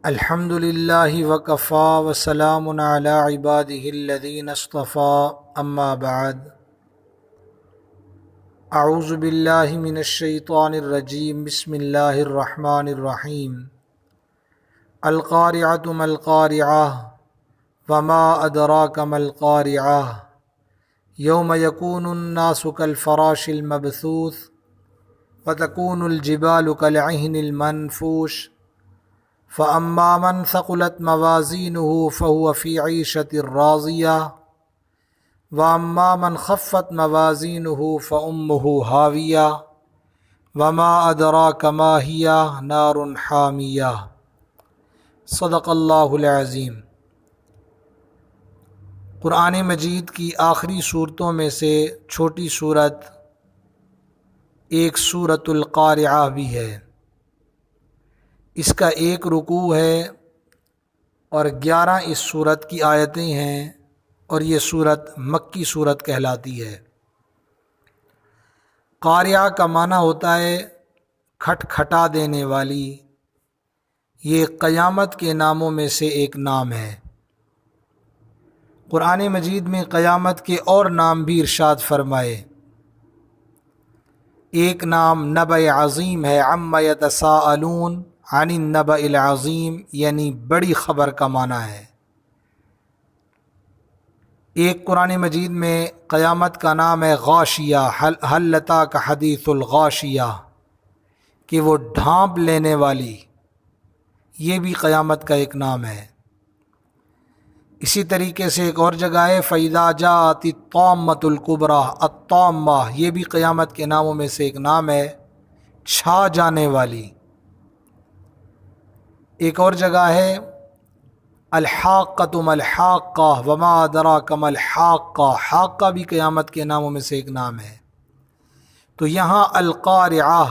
الحمد للہ وکفا وسلام علی عبادہ الذین اصطفى اما بعد اعوذ باللہ من الشیطان الرجیم بسم اللہ الرحمن الرحیم القارعۃ ما القارعۃ وما ادراک ما القارعۃ یوم یکون الناس کالفراش المبثوث وتکون الجبال کالعہن المنفوش فَأَمَّا مَنْ ثَقُلَتْ مَوَازِينُهُ فَهُوَ فِي عِيشَةٍ رَاضِيَةٍ وَأَمَّا مَنْ خَفَّتْ مَوَازِينُهُ فَأُمُّهُ هَاوِيَةٌ وَمَا أَدْرَاكَ مَا هِيَهْ نَارٌ حَامِيَةٌ صدق اللہ العظیم۔ قرآن مجید کی آخری صورتوں میں سے چھوٹی صورت ایک سورۃ القارعہ بھی ہے۔ اس کا ایک رکوع ہے اور 11 اس صورت کی آیتیں ہیں، اور یہ صورت مکی صورت کہلاتی ہے۔ قاریہ کا معنی ہوتا ہے کھٹکھٹا دینے والی۔ یہ قیامت کے ناموں میں سے ایک نام ہے۔ قرآن مجید میں قیامت کے اور نام بھی ارشاد فرمائے۔ ایک نام نبأ عظیم ہے، عما یتساءلون عن النبأ العظیم، یعنی بڑی خبر کا معنی ہے۔ ایک قرآن مجید میں قیامت کا نام ہے غاشیہ، هل اتاک حدیث الغاشیہ، کہ وہ ڈھانپ لینے والی، یہ بھی قیامت کا ایک نام ہے۔ اسی طریقے سے ایک اور جگہ ہے فَإِذَا جَاءَتِ الطَّامَّةُ الْكُبْرَىٰ، الطامہ، یہ بھی قیامت کے ناموں میں سے ایک نام ہے، چھا جانے والی۔ ایک اور جگہ ہے الحاقۃ ما الحاقہ وما ادراک ما الحاقہ، حاقہ بھی قیامت کے ناموں میں سے ایک نام ہے۔ تو یہاں القارعہ،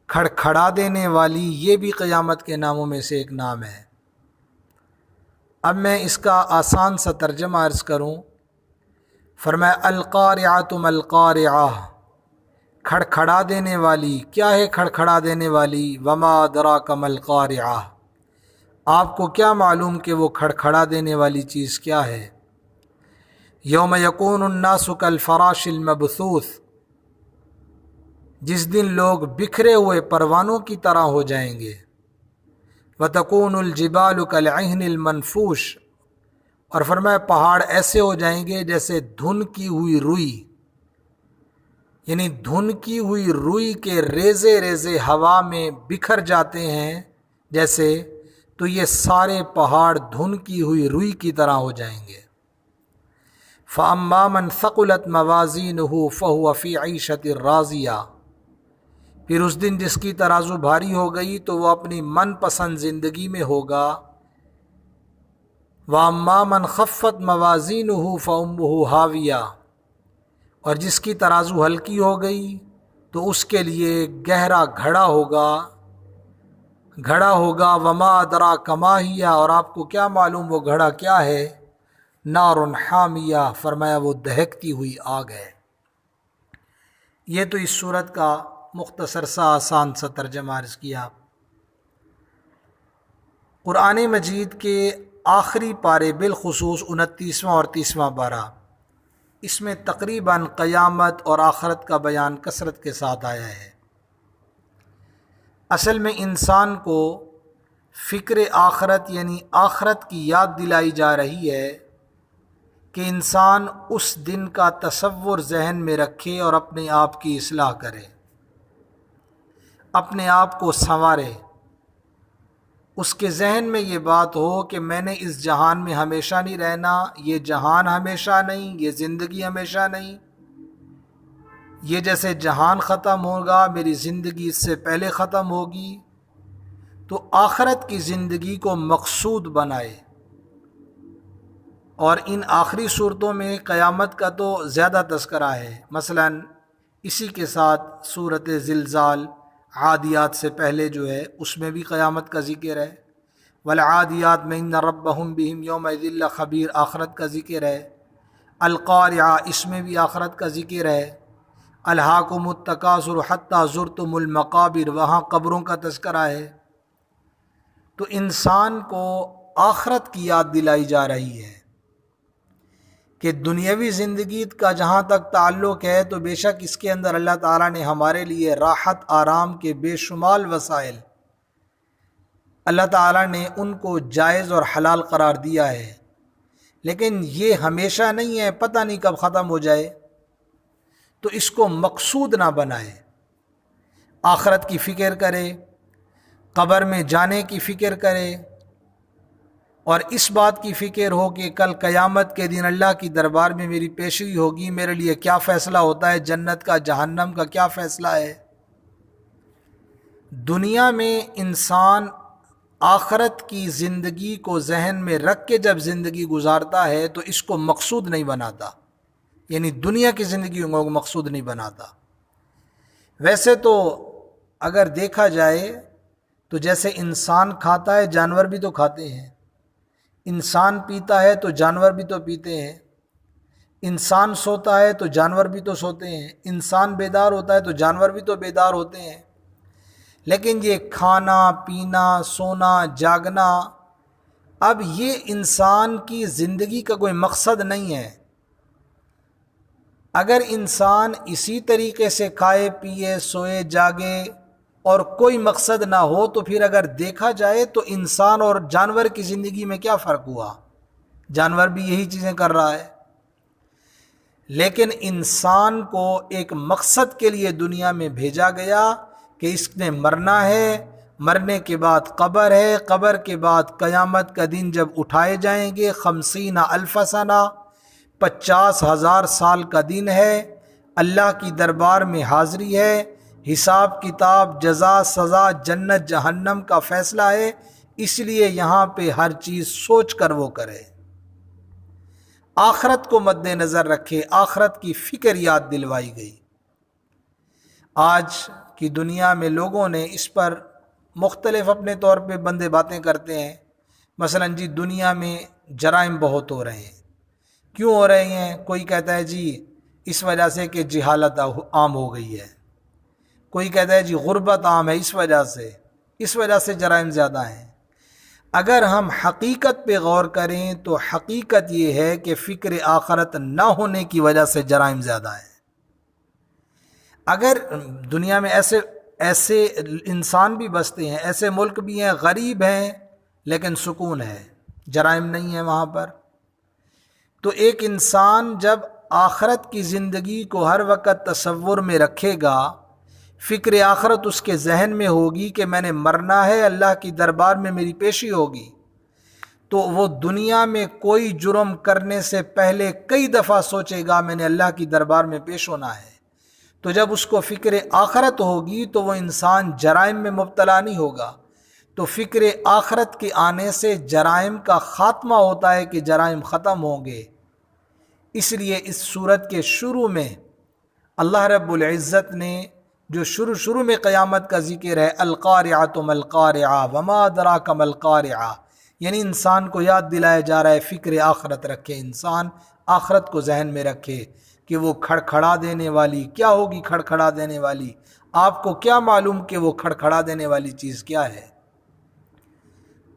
کھڑکھڑا دینے والی، یہ بھی قیامت کے ناموں میں سے ایک نام ہے۔ اب میں اس کا آسان سا ترجمہ عرض کروں۔ فرمایا القارعۃ ما القارعہ، کھڑکھڑا دینے والی، کیا ہے کھڑکھڑا دینے والی؟ وما ادراک ما القارعہ، آپ کو کیا معلوم کہ وہ کھڑکھڑا دینے والی چیز کیا ہے؟ یوم یکون الناس کالفراش المبثوث، جس دن لوگ بکھرے ہوئے پروانوں کی طرح ہو جائیں گے۔ وتکون الجبال کالعہن المنفوش، اور فرمایا پہاڑ ایسے ہو جائیں گے جیسے دھن کی ہوئی روئی، یعنی دھن کی ہوئی روئی کے ریزے ریزے ہوا میں بکھر جاتے ہیں جیسے، تو یہ سارے پہاڑ دھن کی ہوئی روئی کی طرح ہو جائیں گے۔ فَأَمَّا مَنْ ثَقُلَتْ مَوَازِينُهُ فَهُوَ فِي عِيشَةٍ رَاضِيَةٍ، پھر اس دن جس کی ترازو بھاری ہو گئی تو وہ اپنی من پسند زندگی میں ہوگا۔ وَأَمَّا مَنْ خَفَّتْ مَوَازِينُهُ فَأُمُّهُ هَاوِيَةٌ، اور جس کی ترازو ہلکی ہو گئی تو اس کے لیے گہرا گھڑا ہوگا۔ وما ادراک ما ہی، اور آپ کو کیا معلوم وہ گھڑا کیا ہے؟ نار حامیہ، فرمایا وہ دہکتی ہوئی آگ ہے۔ یہ تو اس صورت کا مختصر سا آسان سا ترجمہ عرض کیا۔ قرآن مجید کے آخری پارے، بالخصوص 29واں اور 30واں پارہ، اس میں تقریباً قیامت اور آخرت کا بیان کثرت کے ساتھ آیا ہے۔ اصل میں انسان کو فکر آخرت، یعنی آخرت کی یاد دلائی جا رہی ہے کہ انسان اس دن کا تصور ذہن میں رکھے اور اپنے آپ کی اصلاح کرے، اپنے آپ کو سنوارے۔ اس کے ذہن میں یہ بات ہو کہ میں نے اس جہان میں ہمیشہ نہیں رہنا، یہ جہان ہمیشہ نہیں، یہ زندگی ہمیشہ نہیں، یہ جیسے جہان ختم ہوگا میری زندگی اس سے پہلے ختم ہوگی۔ تو آخرت کی زندگی کو مقصود بنائے، اور ان آخری صورتوں میں قیامت کا تو زیادہ تذکرہ ہے۔ مثلا اسی کے ساتھ سورۃ زلزال، عادیات سے پہلے جو ہے، اس میں بھی قیامت کا ذکر ہے۔ والعادیات میں ان ربہم بہم یومئذ لخبیر، آخرت کا ذکر ہے۔ القارعہ، اس میں بھی آخرت کا ذکر ہے۔ الہاکم التکاثر حتی زرتم المقابر، وہاں قبروں کا تذکرہ ہے۔ تو انسان کو آخرت کی یاد دلائی جا رہی ہے کہ دنیاوی زندگی کا جہاں تک تعلق ہے تو بے شک اس کے اندر اللہ تعالیٰ نے ہمارے لیے راحت آرام کے بے شمار وسائل اللہ تعالیٰ نے ان کو جائز اور حلال قرار دیا ہے، لیکن یہ ہمیشہ نہیں ہے، پتہ نہیں کب ختم ہو جائے، تو اس کو مقصود نہ بنائے، آخرت کی فکر کرے، قبر میں جانے کی فکر کرے، اور اس بات کی فکر ہو کہ کل قیامت کے دن اللہ کی دربار میں میری پیشی ہوگی، میرے لیے کیا فیصلہ ہوتا ہے، جنت کا جہنم کا کیا فیصلہ ہے۔ دنیا میں انسان آخرت کی زندگی کو ذہن میں رکھ کے جب زندگی گزارتا ہے تو اس کو مقصود نہیں بناتا، یعنی دنیا کی زندگی کو مقصود نہیں بناتا۔ ویسے تو اگر دیکھا جائے تو جیسے انسان کھاتا ہے جانور بھی تو کھاتے ہیں، انسان پیتا ہے تو جانور بھی تو پیتے ہیں، انسان سوتا ہے تو جانور بھی تو سوتے ہیں، انسان بیدار ہوتا ہے تو جانور بھی تو بیدار ہوتے ہیں۔ لیکن یہ کھانا پینا سونا جاگنا، اب یہ انسان کی زندگی کا کوئی مقصد نہیں ہے۔ اگر انسان اسی طریقے سے کھائے پیے سوئے جاگے اور کوئی مقصد نہ ہو تو پھر اگر دیکھا جائے تو انسان اور جانور کی زندگی میں کیا فرق ہوا؟ جانور بھی یہی چیزیں کر رہا ہے، لیکن انسان کو ایک مقصد کے لیے دنیا میں بھیجا گیا کہ اس نے مرنا ہے، مرنے کے بعد قبر ہے، قبر کے بعد قیامت کا دن جب اٹھائے جائیں گے 50,000 سنہ، 50,000 سال کا دن ہے، اللہ کی دربار میں حاضری ہے، حساب کتاب جزا سزا جنت جہنم کا فیصلہ ہے، اس لیے یہاں پہ ہر چیز سوچ کر وہ کرے، آخرت کو مد نظر رکھے، آخرت کی فکر یاد دلوائی گئی۔ آج کی دنیا میں لوگوں نے اس پر مختلف اپنے طور پہ بندے باتیں کرتے ہیں، مثلا جی دنیا میں جرائم بہت ہو رہے ہیں، کیوں ہو رہے ہیں؟ کوئی کہتا ہے جی اس وجہ سے کہ جہالت عام ہو گئی ہے، کوئی کہتا ہے جی غربت عام ہے اس وجہ سے جرائم زیادہ ہیں۔ اگر ہم حقیقت پہ غور کریں تو حقیقت یہ ہے کہ فکر آخرت نہ ہونے کی وجہ سے جرائم زیادہ ہیں۔ اگر دنیا میں ایسے انسان بھی بستے ہیں، ایسے ملک بھی ہیں غریب ہیں لیکن سکون ہے، جرائم نہیں ہے وہاں پر، تو ایک انسان جب آخرت کی زندگی کو ہر وقت تصور میں رکھے گا، فکر آخرت اس کے ذہن میں ہوگی کہ میں نے مرنا ہے، اللہ کی دربار میں میری پیشی ہوگی، تو وہ دنیا میں کوئی جرم کرنے سے پہلے کئی دفعہ سوچے گا میں نے اللہ کی دربار میں پیش ہونا ہے۔ تو جب اس کو فکر آخرت ہوگی تو وہ انسان جرائم میں مبتلا نہیں ہوگا۔ تو فکر آخرت کے آنے سے جرائم کا خاتمہ ہوتا ہے کہ جرائم ختم ہوں گے۔ اس لیے اس سورت کے شروع میں اللہ رب العزت نے جو شروع میں قیامت کا ذکر ہے، القارعۃ ما القارعۃ وما ادراک ما القارعۃ، یعنی انسان کو یاد دلایا جا رہا ہے فکر آخرت رکھے، انسان آخرت کو ذہن میں رکھے کہ وہ کھڑکھڑا دینے والی کیا ہوگی، کھڑکھڑا دینے والی، آپ کو کیا معلوم کہ وہ کھڑکھڑا دینے والی چیز کیا ہے؟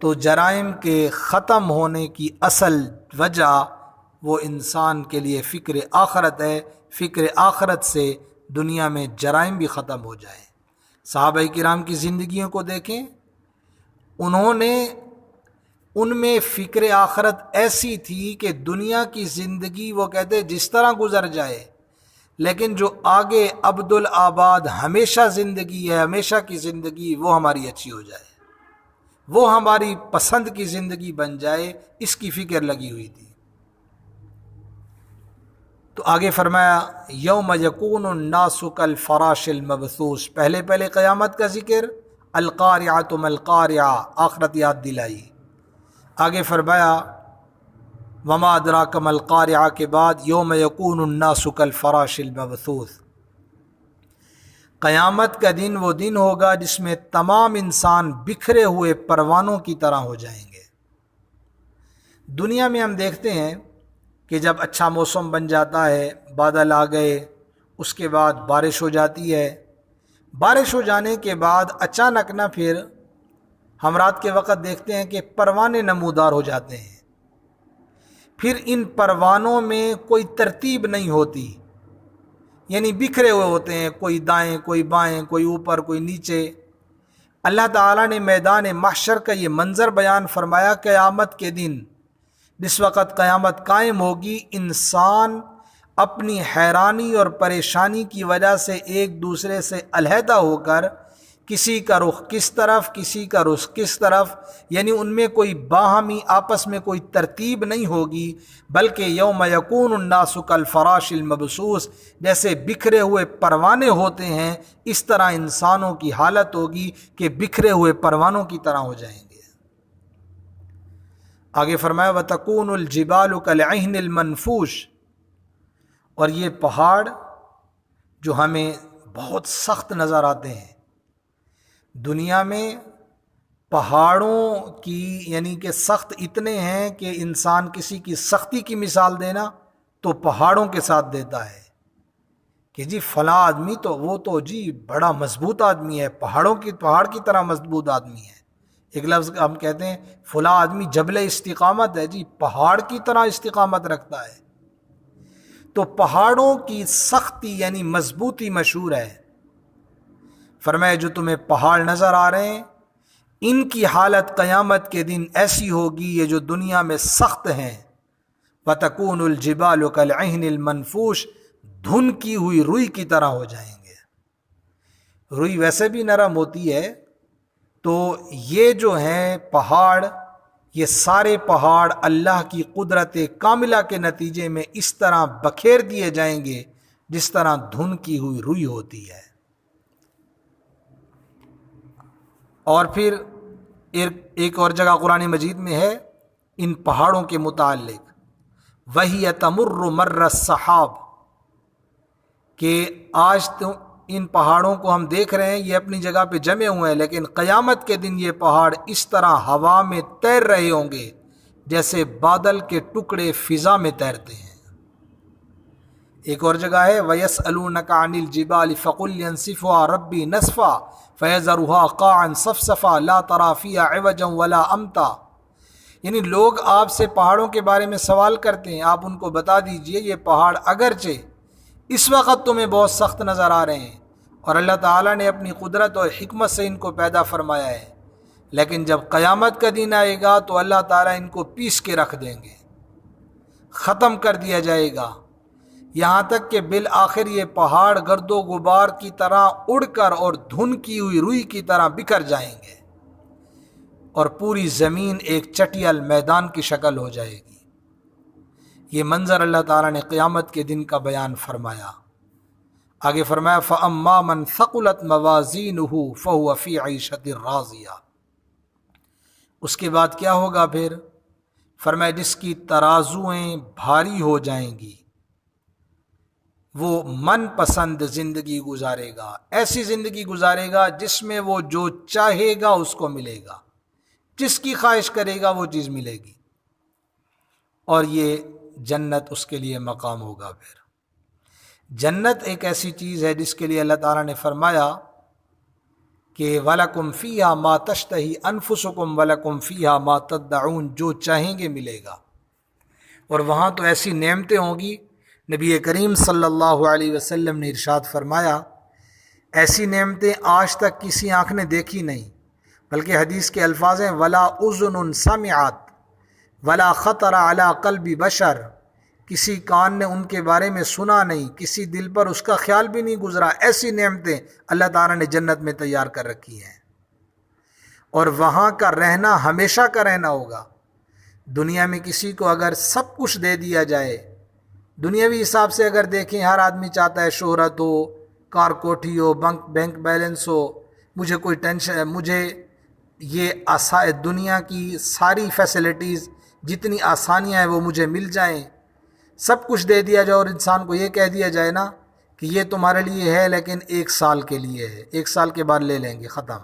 تو جرائم کے ختم ہونے کی اصل وجہ وہ انسان کے لیے فکر آخرت ہے، فکر آخرت سے دنیا میں جرائم بھی ختم ہو جائے۔ صحابہ کرام کی زندگیوں کو دیکھیں، انہوں نے ان میں فکر آخرت ایسی تھی کہ دنیا کی زندگی وہ کہتے جس طرح گزر جائے، لیکن جو آگے عبدالآباد ہمیشہ زندگی ہے، ہمیشہ کی زندگی، وہ ہماری اچھی ہو جائے، وہ ہماری پسند کی زندگی بن جائے، اس کی فکر لگی ہوئی تھی۔ تو آگے فرمایا یوم یکون الناس کالفراش المبثوث، پہلے قیامت کا ذکر، القارعۃ ما القارعۃ، آخرت یاد دلائی۔ آگے فرمایا وما ادراک ما القارعۃ کے بعد یوم یکون الناس کالفراش المبثوث، قیامت کا دن وہ دن ہوگا جس میں تمام انسان بکھرے ہوئے پروانوں کی طرح ہو جائیں گے۔ دنیا میں ہم دیکھتے ہیں کہ جب اچھا موسم بن جاتا ہے، بادل آ گئے، اس کے بعد بارش ہو جاتی ہے، بارش ہو جانے کے بعد اچانک نہ پھر ہم رات کے وقت دیکھتے ہیں کہ پروانے نمودار ہو جاتے ہیں، پھر ان پروانوں میں کوئی ترتیب نہیں ہوتی، یعنی بکھرے ہوئے ہوتے ہیں، کوئی دائیں کوئی بائیں، کوئی اوپر کوئی نیچے۔ اللہ تعالیٰ نے میدان محشر کا یہ منظر بیان فرمایا، قیامت کے دن جس وقت قیامت قائم ہوگی، انسان اپنی حیرانی اور پریشانی کی وجہ سے ایک دوسرے سے علیحدہ ہو کر کسی کا رخ کس طرف، کسی کا رخ کس طرف، یعنی ان میں کوئی باہمی آپس میں کوئی ترتیب نہیں ہوگی، بلکہ یوم یکون الناس کالفراش المبثوث، جیسے بکھرے ہوئے پروانے ہوتے ہیں اس طرح انسانوں کی حالت ہوگی کہ بکھرے ہوئے پروانوں کی طرح ہو جائیں گے۔ آگے فرمایا وَتَكُونُ الْجِبَالُ كَالْعِهْنِ الْمَنْفُوشِ، اور یہ پہاڑ جو ہمیں بہت سخت نظر آتے ہیں، دنیا میں پہاڑوں کی یعنی کہ سخت اتنے ہیں کہ انسان کسی کی سختی کی مثال دینا تو پہاڑوں کے ساتھ دیتا ہے کہ جی فلاں آدمی تو وہ تو جی بڑا مضبوط آدمی ہے، پہاڑ کی طرح مضبوط آدمی ہے۔ ایک لفظ ہم کہتے ہیں فلاں آدمی جبل استقامت ہے، جی پہاڑ کی طرح استقامت رکھتا ہے۔ تو پہاڑوں کی سختی یعنی مضبوطی مشہور ہے۔ فرمایا جو تمہیں پہاڑ نظر آ رہے ہیں ان کی حالت قیامت کے دن ایسی ہوگی، یہ جو دنیا میں سخت ہیں، وَتَكُونُ الْجِبَالُ كَالْعِهْنِ الْمَنْفُوشِ، دھن کی ہوئی روئی کی طرح ہو جائیں گے۔ روئی ویسے بھی نرم ہوتی ہے، تو یہ جو ہیں پہاڑ، یہ سارے پہاڑ اللہ کی قدرت کاملہ کے نتیجے میں اس طرح بکھیر دیے جائیں گے جس طرح دھن کی ہوئی روئی ہوتی ہے۔ اور پھر ایک اور جگہ قرآن مجید میں ہے ان پہاڑوں کے متعلق، وَهِيَ تَمُرُّ مَرَّ السَّحَابِ، کہ آج تو ان پہاڑوں کو ہم دیکھ رہے ہیں یہ اپنی جگہ پہ جمے ہوئے ہیں، لیکن قیامت کے دن یہ پہاڑ اس طرح ہوا میں تیر رہے ہوں گے جیسے بادل کے ٹکڑے فضا میں تیرتے ہیں۔ ایک اور جگہ ہے وَيَسْأَلُونَكَ عَنِ الْجِبَالِ فَقُلْ يَنسِفُهَا رَبِّي نَسْفًا فَيَذَرُهَا قَاعًا صَفْصَفًا لَا تَرَىٰ فِيهَا عِوَجًا وَلَا أَمْتًا، یعنی لوگ آپ سے پہاڑوں کے بارے میں سوال کرتے ہیں، آپ ان کو بتا دیجئے یہ پہاڑ اگرچہ اس وقت تمہیں بہت سخت نظر آ رہے ہیں اور اللہ تعالیٰ نے اپنی قدرت اور حکمت سے ان کو پیدا فرمایا ہے، لیکن جب قیامت کا دن آئے گا تو اللہ تعالیٰ ان کو پیس کے رکھ دیں گے، ختم کر دیا جائے گا، یہاں تک کہ بالآخر یہ پہاڑ گرد و غبار کی طرح اڑ کر اور دھن کی ہوئی روئی کی طرح بکھر جائیں گے اور پوری زمین ایک چٹیل میدان کی شکل ہو جائے گی۔ یہ منظر اللہ تعالیٰ نے قیامت کے دن کا بیان فرمایا۔ آگے فرمایا فَأَمَّا مَنْ ثَقُلَتْ مَوَازِينُهُ فَهُوَ فِي عِيشَةٍ رَاضِيَةٍ، اس کے بعد کیا ہوگا پھر؟ فرمایا جس کی ترازویں بھاری ہو جائیں گی وہ من پسند زندگی گزارے گا، ایسی زندگی گزارے گا جس میں وہ جو چاہے گا اس کو ملے گا، جس کی خواہش کرے گا وہ چیز ملے گی، اور یہ جنت اس کے لیے مقام ہوگا۔ پھر جنت ایک ایسی چیز ہے جس کے لیے اللہ تعالیٰ نے فرمایا کہ وَلَكُمْ فِيهَا مَا تَشْتَهِي أَنفُسُكُمْ وَلَكُمْ فِيهَا مَا تَدَّعُونَ، جو چاہیں گے ملے گا، اور وہاں تو ایسی نعمتیں ہوں گی، نبی کریم صلی اللہ علیہ وسلم نے ارشاد فرمایا ایسی نعمتیں آج تک کسی آنکھ نے دیکھی نہیں، بلکہ حدیث کے الفاظ ہیں وَلَا أُذُنٌ سَمِعَتْ وَلَا خَطَرَ عَلَىٰ قَلْبِ بَشَرٍ، کسی کان نے ان کے بارے میں سنا نہیں، کسی دل پر اس کا خیال بھی نہیں گزرا، ایسی نعمتیں اللہ تعالیٰ نے جنت میں تیار کر رکھی ہیں، اور وہاں کا رہنا ہمیشہ کا رہنا ہوگا۔ دنیا میں کسی کو اگر سب کچھ دے دیا جائے، دنیاوی حساب سے اگر دیکھیں ہر آدمی چاہتا ہے شہرت ہو، کار کوٹھی ہو، بینک بیلنس ہو، مجھے کوئی ٹینشن، مجھے یہ دنیا کی ساری فیسلٹیز جتنی آسانیاں ہیں وہ مجھے مل جائیں، سب کچھ دے دیا جائے اور انسان کو یہ کہہ دیا جائے نا کہ یہ تمہارے لیے ہے لیکن 1 سال کے لیے ہے، 1 سال کے بعد لے لیں گے، ختم،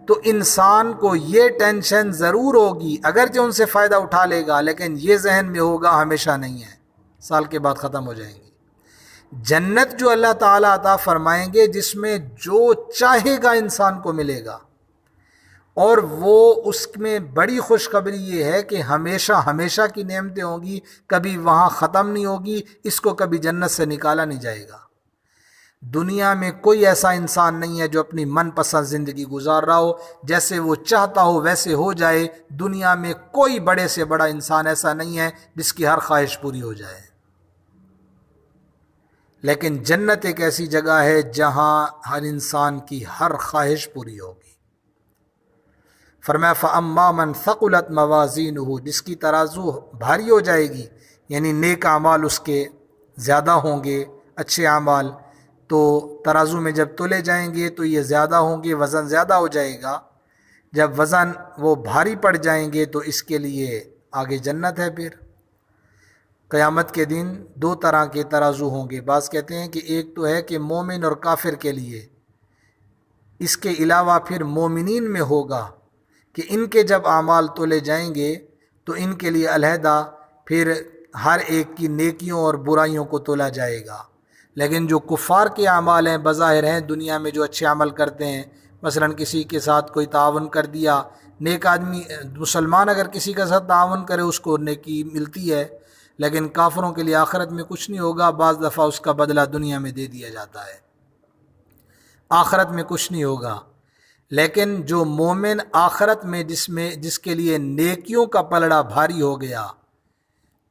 تو انسان کو یہ ٹینشن ضرور ہوگی، اگرچہ ان سے فائدہ اٹھا لے گا لیکن یہ ذہن میں ہوگا ہمیشہ نہیں ہے، سال کے بعد ختم ہو جائیں گی۔ جنت جو اللہ تعالیٰ عطا فرمائیں گے جس میں جو چاہے گا انسان کو ملے گا، اور وہ اس میں بڑی خوشخبری یہ ہے کہ ہمیشہ ہمیشہ کی نعمتیں ہوں گی، کبھی وہاں ختم نہیں ہوگی، اس کو کبھی جنت سے نکالا نہیں جائے گا۔ دنیا میں کوئی ایسا انسان نہیں ہے جو اپنی من پسند زندگی گزار رہا ہو، جیسے وہ چاہتا ہو ویسے ہو جائے۔ دنیا میں کوئی بڑے سے بڑا انسان ایسا نہیں ہے جس کی ہر خواہش پوری ہو جائے۔ لیکن جنت ایک ایسی جگہ ہے جہاں ہر انسان کی ہر خواہش پوری ہوگی۔ فرمایا فَأَمَّا مَنْ ثَقُلَتْ مَوَازِينُهُ، جس کی ترازو بھاری ہو جائے گی، یعنی نیک اعمال اس کے زیادہ ہوں گے، اچھے اعمال، تو ترازو میں جب تولے جائیں گے تو یہ زیادہ ہوں گے، وزن زیادہ ہو جائے گا۔ جب وزن وہ بھاری پڑ جائیں گے تو اس کے لیے آگے جنت ہے۔ پھر قیامت کے دن دو طرح کے ترازو ہوں گے۔ بعض کہتے ہیں کہ ایک تو ہے کہ مومن اور کافر کے لیے، اس کے علاوہ پھر مومنین میں ہوگا کہ ان کے جب اعمال تولے جائیں گے تو ان کے لیے علیحدہ پھر ہر ایک کی نیکیوں اور برائیوں کو تولا جائے گا۔ لیکن جو کفار کے اعمال ہیں، بظاہر ہیں دنیا میں جو اچھے عمل کرتے ہیں، مثلا کسی کے ساتھ کوئی تعاون کر دیا، نیک آدمی مسلمان اگر کسی کے ساتھ تعاون کرے اس کو نیکی ملتی ہے، لیکن کافروں کے لیے آخرت میں کچھ نہیں ہوگا، بعض دفعہ اس کا بدلہ دنیا میں دے دیا جاتا ہے، آخرت میں کچھ نہیں ہوگا۔ لیکن جو مومن آخرت میں جس کے لیے نیکیوں کا پلڑا بھاری ہو گیا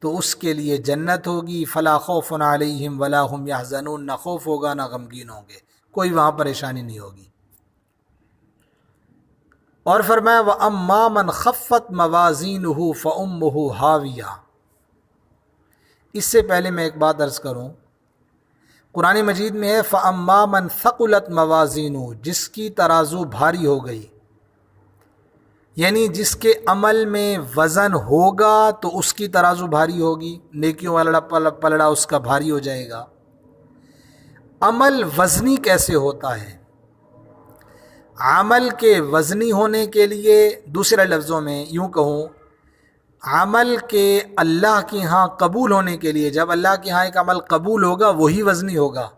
تو اس کے لیے جنت ہوگی۔ فلا خوف علیہم ولا هم یحزنون، نہ خوف ہوگا نہ غمگین ہوں گے، کوئی وہاں پریشانی نہیں ہوگی۔ اور فرمایا وَأَمَّا مَنْ خَفَّتْ مَوَازِينُهُ فَأُمُّهُ هَاوِيَةٌ۔ اس سے پہلے میں ایک بات عرض کروں، قرآن مجید میں ہے فَأَمَّا مَنْ ثَقُلَتْ مَوَازِينُهُ، جس کی ترازو بھاری ہو گئی، یعنی جس کے عمل میں وزن ہوگا تو اس کی ترازو بھاری ہوگی، نیکیوں والا پلڑا اس کا بھاری ہو جائے گا۔ عمل وزنی کیسے ہوتا ہے؟ عمل کے وزنی ہونے کے لیے، دوسرے لفظوں میں یوں کہوں، عمل کے اللہ کے ہاں قبول ہونے کے لیے، جب اللہ کے ہاں ایک عمل قبول ہوگا وہی وزنی ہوگا۔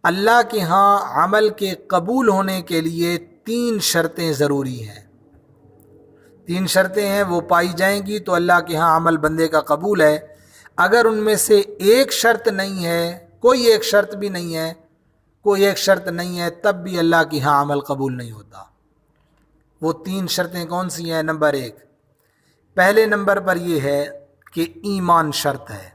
اللہ کے ہاں عمل کے قبول ہونے کے لیے 3 شرطیں ضروری ہیں، 3 شرطیں ہیں، وہ پائی جائیں گی تو اللہ کے ہاں عمل بندے کا قبول ہے۔ اگر ان میں سے ایک شرط نہیں ہے، کوئی ایک شرط بھی نہیں ہے، کوئی ایک شرط نہیں ہے، تب بھی اللہ کے ہاں عمل قبول نہیں ہوتا۔ وہ 3 شرطیں کون سی ہیں؟ نمبر 1، پہلے نمبر پر یہ ہے کہ ایمان شرط ہے۔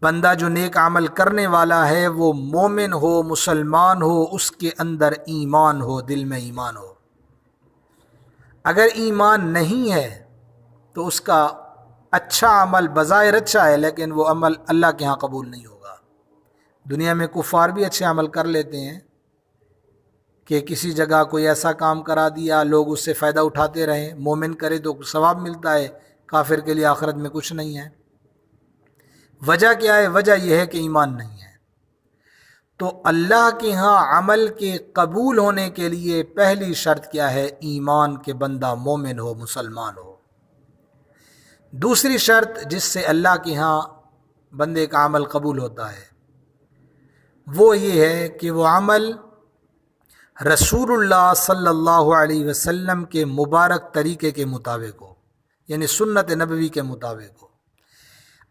بندہ جو نیک عمل کرنے والا ہے وہ مومن ہو، مسلمان ہو، اس کے اندر ایمان ہو، دل میں ایمان ہو۔ اگر ایمان نہیں ہے تو اس کا اچھا عمل بظاہر اچھا ہے لیکن وہ عمل اللہ کے ہاں قبول نہیں ہوگا۔ دنیا میں کفار بھی اچھے عمل کر لیتے ہیں کہ کسی جگہ کوئی ایسا کام کرا دیا، لوگ اس سے فائدہ اٹھاتے رہیں، مومن کرے تو ثواب ملتا ہے، کافر کے لیے آخرت میں کچھ نہیں ہے۔ وجہ کیا ہے؟ وجہ یہ ہے کہ ایمان نہیں ہے۔ تو اللہ کے ہاں عمل کے قبول ہونے کے لیے پہلی شرط کیا ہے؟ ایمان کے بندہ مومن ہو، مسلمان ہو۔ دوسری شرط جس سے اللہ کے ہاں بندے کا عمل قبول ہوتا ہے وہ یہ ہے کہ وہ عمل رسول اللہ صلی اللہ علیہ وسلم کے مبارک طریقے کے مطابق ہو، یعنی سنت نبوی کے مطابق ہو۔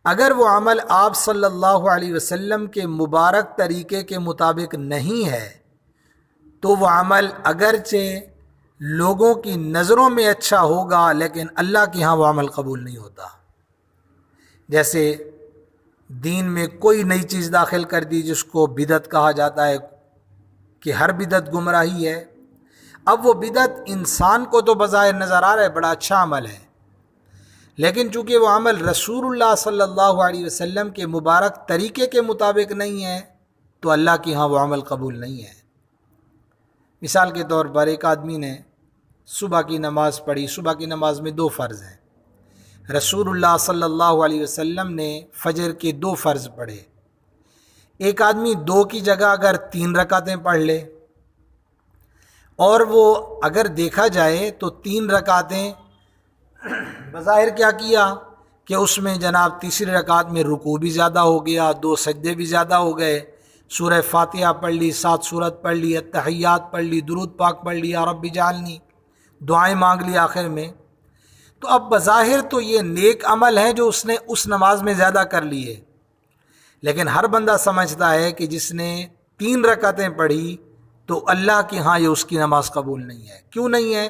اگر وہ عمل آپ صلی اللہ علیہ وسلم کے مبارک طریقے کے مطابق نہیں ہے تو وہ عمل اگرچہ لوگوں کی نظروں میں اچھا ہوگا لیکن اللہ کے ہاں وہ عمل قبول نہیں ہوتا۔ جیسے دین میں کوئی نئی چیز داخل کر دی جس کو بدعت کہا جاتا ہے کہ ہر بدعت گمراہی ہے۔ اب وہ بدعت انسان کو تو بظاہر نظر آ رہا ہے بڑا اچھا عمل ہے، لیکن چونکہ وہ عمل رسول اللہ صلی اللہ علیہ وسلم کے مبارک طریقے کے مطابق نہیں ہے تو اللہ کے ہاں وہ عمل قبول نہیں ہے۔ مثال کے طور پر ایک آدمی نے صبح کی نماز پڑھی، صبح کی نماز میں 2 فرض ہیں، رسول اللہ صلی اللہ علیہ وسلم نے فجر کے 2 فرض پڑھے۔ ایک آدمی 2 کی جگہ اگر 3 رکعتیں پڑھ لے، اور وہ اگر دیکھا جائے تو 3 رکعتیں بظاہر کیا کہ اس میں جناب تیسری رکعت میں رکوع بھی زیادہ ہو گیا، 2 سجدے بھی زیادہ ہو گئے، سورہ فاتحہ پڑھ لی، 7 سورت پڑھ لی، اتحیات پڑھ لی، درود پاک پڑھ لی، یا رب اجعلنی، دعائیں مانگ لی آخر میں، تو اب بظاہر تو یہ نیک عمل ہے جو اس نے اس نماز میں زیادہ کر لی ہے، لیکن ہر بندہ سمجھتا ہے کہ جس نے 3 رکعتیں پڑھی تو اللہ کے ہاں یہ اس کی نماز قبول نہیں ہے۔ کیوں نہیں ہے؟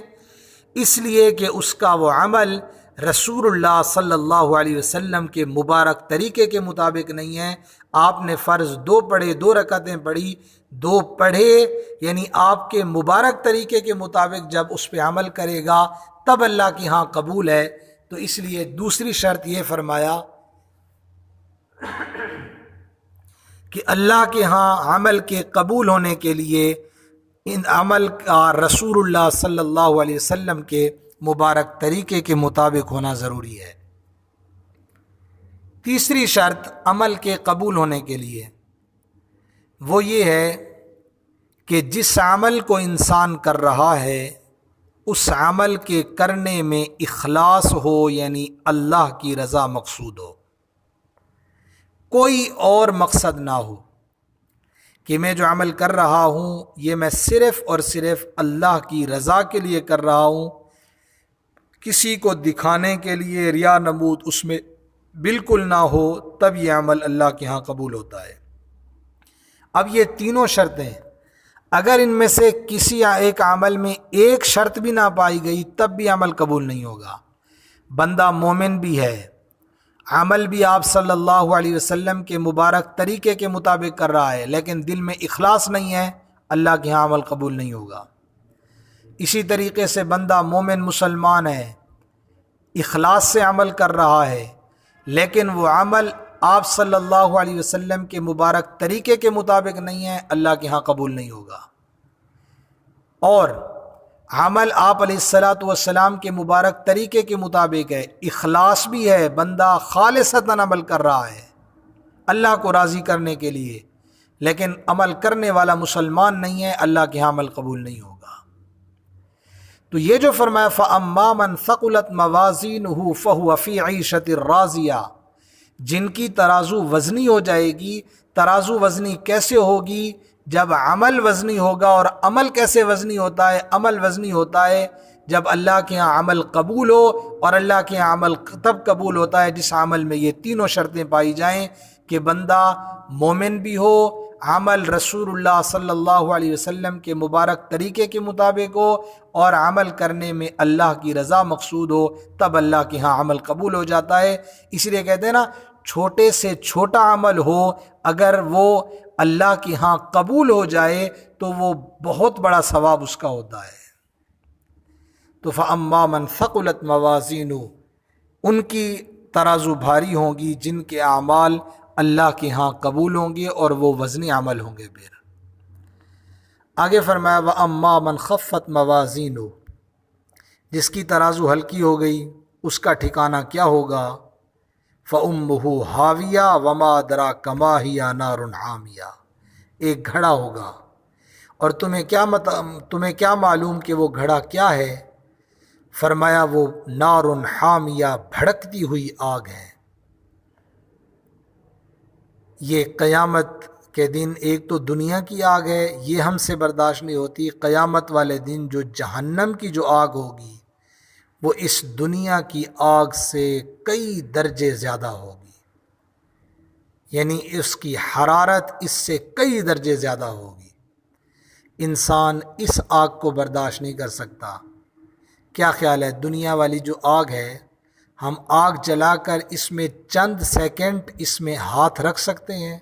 اس لیے کہ اس کا وہ عمل رسول اللہ صلی اللہ علیہ وسلم کے مبارک طریقے کے مطابق نہیں ہے۔ آپ نے فرض 2 پڑھے، 2 رکعتیں پڑھی، 2 پڑھے، یعنی آپ کے مبارک طریقے کے مطابق جب اس پہ عمل کرے گا تب اللہ کے ہاں قبول ہے۔ تو اس لیے دوسری شرط یہ فرمایا کہ اللہ کے ہاں عمل کے قبول ہونے کے لیے ان عمل کا رسول اللہ صلی اللہ علیہ وسلم کے مبارک طریقے کے مطابق ہونا ضروری ہے۔ تیسری شرط عمل کے قبول ہونے کے لیے وہ یہ ہے کہ جس عمل کو انسان کر رہا ہے اس عمل کے کرنے میں اخلاص ہو، یعنی اللہ کی رضا مقصود ہو، کوئی اور مقصد نہ ہو کہ میں جو عمل کر رہا ہوں یہ میں صرف اور صرف اللہ کی رضا کے لیے کر رہا ہوں، کسی کو دکھانے کے لیے ریا نمود اس میں بالکل نہ ہو، تب یہ عمل اللہ کے ہاں قبول ہوتا ہے۔ اب یہ تینوں شرطیں اگر ان میں سے کسی ایک عمل میں ایک شرط بھی نہ پائی گئی تب بھی عمل قبول نہیں ہوگا۔ بندہ مومن بھی ہے، عمل بھی آپ صلی اللہ علیہ وسلم کے مبارک طریقے کے مطابق کر رہا ہے، لیکن دل میں اخلاص نہیں ہے، اللہ کے ہاں عمل قبول نہیں ہوگا۔ اسی طریقے سے بندہ مومن مسلمان ہے، اخلاص سے عمل کر رہا ہے، لیکن وہ عمل آپ صلی اللہ علیہ وسلم کے مبارک طریقے کے مطابق نہیں ہے، اللہ کے ہاں قبول نہیں ہوگا۔ اور عمل آپ علیہ الصلاۃ والسلام کے مبارک طریقے کے مطابق ہے، اخلاص بھی ہے، بندہ خالصتاً عمل کر رہا ہے اللہ کو راضی کرنے کے لیے، لیکن عمل کرنے والا مسلمان نہیں ہے، اللہ کے ہاں عمل قبول نہیں ہوگا۔ تو یہ جو فرمایا فَأَمَّا مَنْ ثَقُلَتْ مَوَازِينُهُ فَهُوَ فِي عِيشَةٍ رَاضِيَةٍ، جن کی ترازو وزنی ہو جائے گی۔ ترازو وزنی کیسے ہوگی؟ جب عمل وزنی ہوگا، اور عمل کیسے وزنی ہوتا ہے؟ عمل وزنی ہوتا ہے جب اللہ کے ہاں عمل قبول ہو، اور اللہ کے ہاں عمل تب قبول ہوتا ہے جس عمل میں یہ تینوں شرطیں پائی جائیں کہ بندہ مومن بھی ہو، عمل رسول اللہ صلی اللہ علیہ وسلم کے مبارک طریقے کے مطابق ہو، اور عمل کرنے میں اللہ کی رضا مقصود ہو، تب اللہ کے ہاں عمل قبول ہو جاتا ہے۔ اس لیے کہتے ہیں نا، چھوٹے سے چھوٹا عمل ہو اگر وہ اللہ کے ہاں قبول ہو جائے تو وہ بہت بڑا ثواب اس کا ہوتا ہے۔ تو فَأَمَّا مَنْ ثَقُلَتْ مَوَازِينُهُ، ان کی ترازو بھاری ہوں گی جن کے اعمال اللہ کے ہاں قبول ہوں گے اور وہ وزنی عمل ہوں گے۔ پھر آگے فرمایا وَأَمَّا مَنْ خَفَّتْ مَوَازِينُهُ، جس کی ترازو ہلکی ہو گئی اس کا ٹھکانہ کیا ہوگا؟ فَأُمُّهُ حَاوِيَةٌ وَمَا أَدْرَاكَ مَا هِيَ نَارٌ حَامِيَةٌ، ایک گھڑا ہوگا، اور تمہیں کیا معلوم کہ وہ گھڑا کیا ہے؟ فرمایا وہ نارٌ حامیہ، بھڑکتی ہوئی آگ ہے۔ یہ قیامت کے دن ایک تو دنیا کی آگ ہے، یہ ہم سے برداشت نہیں ہوتی، قیامت والے دن جو جہنم کی جو آگ ہوگی وہ اس دنیا کی آگ سے کئی درجے زیادہ ہوگی، یعنی اس کی حرارت اس سے کئی درجے زیادہ ہوگی۔ انسان اس آگ کو برداشت نہیں کر سکتا۔ کیا خیال ہے دنیا والی جو آگ ہے، ہم آگ جلا کر اس میں چند سیکنڈ اس میں ہاتھ رکھ سکتے ہیں؟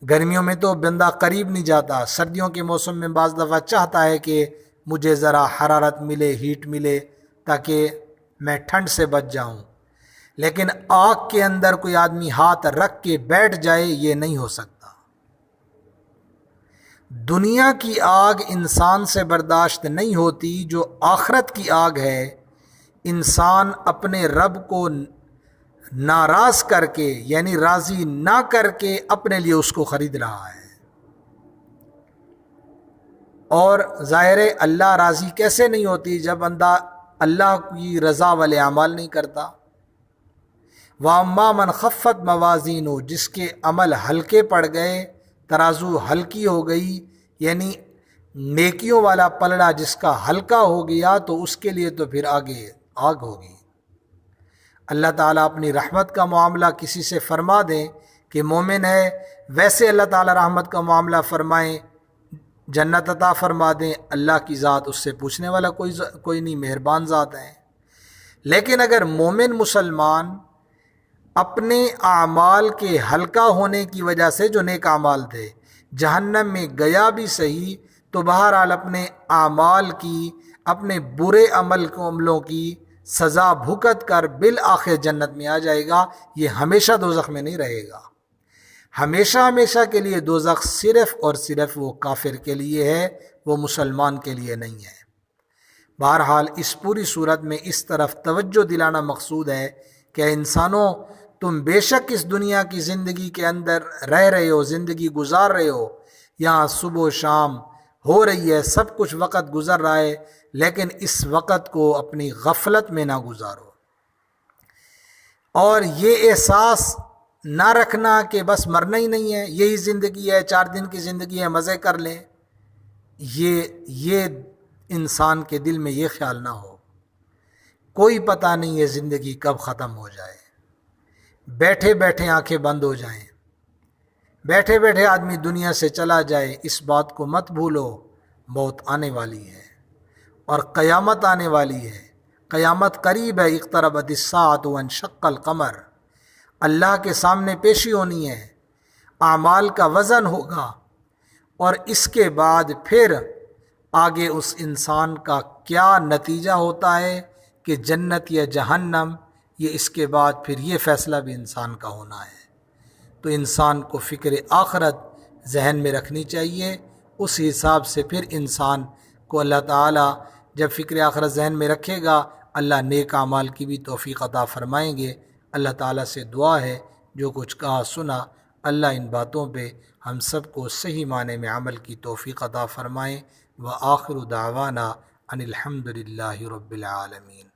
گرمیوں میں تو بندہ قریب نہیں جاتا، سردیوں کے موسم میں بعض دفعہ چاہتا ہے کہ مجھے ذرا حرارت ملے، ہیٹ ملے تاکہ میں ٹھنڈ سے بچ جاؤں، لیکن آگ کے اندر کوئی آدمی ہاتھ رکھ کے بیٹھ جائے یہ نہیں ہو سکتا۔ دنیا کی آگ انسان سے برداشت نہیں ہوتی، جو آخرت کی آگ ہے انسان اپنے رب کو ناراض کر کے، یعنی راضی نہ کر کے اپنے لیے اس کو خرید رہا ہے۔ اور ظاہر ہے اللہ راضی کیسے نہیں ہوتی؟ جب بندہ اللہ کی رضا والے اعمال نہیں کرتا۔ واما من خفت موازینو، جس کے عمل ہلکے پڑ گئے، ترازو ہلکی ہو گئی، یعنی نیکیوں والا پلڑا جس کا ہلکا ہو گیا تو اس کے لیے تو پھر آگے آگ ہوگی۔ اللہ تعالیٰ اپنی رحمت کا معاملہ کسی سے فرما دیں کہ مومن ہے، ویسے اللہ تعالیٰ رحمت کا معاملہ فرمائیں، جنت عطا فرما دیں، اللہ کی ذات اس سے پوچھنے والا کوئی نہیں، مہربان ذات ہے۔ لیکن اگر مومن مسلمان اپنے اعمال کے ہلکا ہونے کی وجہ سے، جو نیک اعمال تھے، جہنم میں گیا بھی صحیح، تو بہرحال اپنے اعمال کی، اپنے برے عملوں کی سزا بھگت کر بالآخر جنت میں آ جائے گا۔ یہ ہمیشہ دوزخ میں نہیں رہے گا۔ ہمیشہ ہمیشہ کے لیے دوزخ صرف اور صرف وہ کافر کے لیے ہے، وہ مسلمان کے لیے نہیں ہے۔ بہرحال اس پوری صورت میں اس طرف توجہ دلانا مقصود ہے کہ انسانوں، تم بے شک اس دنیا کی زندگی کے اندر رہ رہے ہو، زندگی گزار رہے ہو، یہاں صبح و شام ہو رہی ہے، سب کچھ وقت گزر رہا ہے، لیکن اس وقت کو اپنی غفلت میں نہ گزارو، اور یہ احساس نہ رکھنا کہ بس مرنا ہی نہیں ہے، یہی زندگی ہے، 4 دن کی زندگی ہے، مزے کر لیں۔ یہ انسان کے دل میں یہ خیال نہ ہو، کوئی پتہ نہیں ہے زندگی کب ختم ہو جائے، بیٹھے بیٹھے آنکھیں بند ہو جائیں، بیٹھے بیٹھے آدمی دنیا سے چلا جائے۔ اس بات کو مت بھولو، موت آنے والی ہے اور قیامت آنے والی ہے، قیامت قریب ہے، اقتربت الساعۃ وانشق القمر، اللہ کے سامنے پیشی ہونی ہے، اعمال کا وزن ہوگا، اور اس کے بعد پھر آگے اس انسان کا کیا نتیجہ ہوتا ہے کہ جنت یا جہنم، یہ اس کے بعد پھر یہ فیصلہ بھی انسان کا ہونا ہے۔ تو انسان کو فکر آخرت ذہن میں رکھنی چاہیے، اس حساب سے پھر انسان کو اللہ تعالیٰ جب فکر آخرت ذہن میں رکھے گا، اللہ نیک اعمال کی بھی توفیق عطا فرمائیں گے۔ اللہ تعالیٰ سے دعا ہے جو کچھ کہا سنا، اللہ ان باتوں پہ ہم سب کو صحیح معنی میں عمل کی توفیق عطا فرمائیں۔ وآخر دعوانا ان الحمد للہ رب العالمین۔